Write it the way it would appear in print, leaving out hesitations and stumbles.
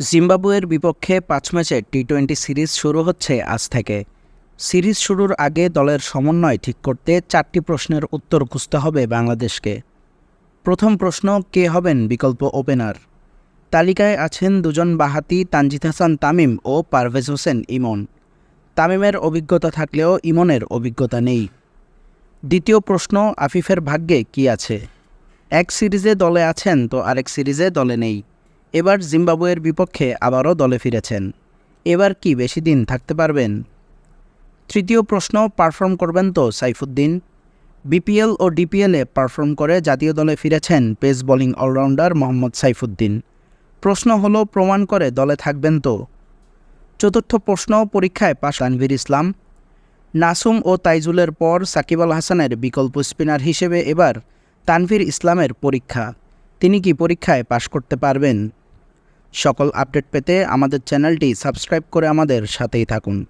জিম্বাবুয়ের বিপক্ষে ৫ ম্যাচের টি-২০ সিরিজ শুরু হচ্ছে আজ থেকে। সিরিজ শুরুর আগে দলের সমন্বয় ঠিক করতে ৪টি প্রশ্নের উত্তর খুঁজতে হবে বাংলাদেশকে। প্রথম প্রশ্ন, কে হবেন বিকল্প ওপেনার? তালিকায় আছেন দুজন বাঁহাতি তানজিদ হাসান তামিম ও পারভেজ হোসেন ইমন। তামিমের অভিজ্ঞতা থাকলেও ইমনের অভিজ্ঞতা নেই। দ্বিতীয় প্রশ্ন, আফিফের ভাগ্যে কী আছে? এক সিরিজে দলে আছেন তো আরেক সিরিজে দলে নেই। এবার জিম্বাবুয়ের বিপক্ষে আবারও দলে ফিরেছেন। এবার কি বেশি দিন থাকতে পারবেন? তৃতীয় প্রশ্ন, পারফর্ম করবেন তো সাইফুদ্দিন? বিপিএল ও ডিপিএলে পারফর্ম করে জাতীয় দলে ফিরেছেন pace bowling allrounder Mohammad Saifuddin. প্রশ্ন হলো, প্রমাণ করে দলে থাকবেন তো? চতুর্থ প্রশ্ন, পরীক্ষায় পাশ তানভীর ইসলাম। নাসুম ও তাইজুলের পর সাকিব আল হাসানের বিকল্প স্পিনার হিসেবে এবার তানভীর ইসলামের পরীক্ষা। তিনি কি পরীক্ষায় পাশ করতে পারবেন? সকল আপডেট পেতে আমাদের চ্যানেলটি সাবস্ক্রাইব করে আমাদের সাথেই থাকুন।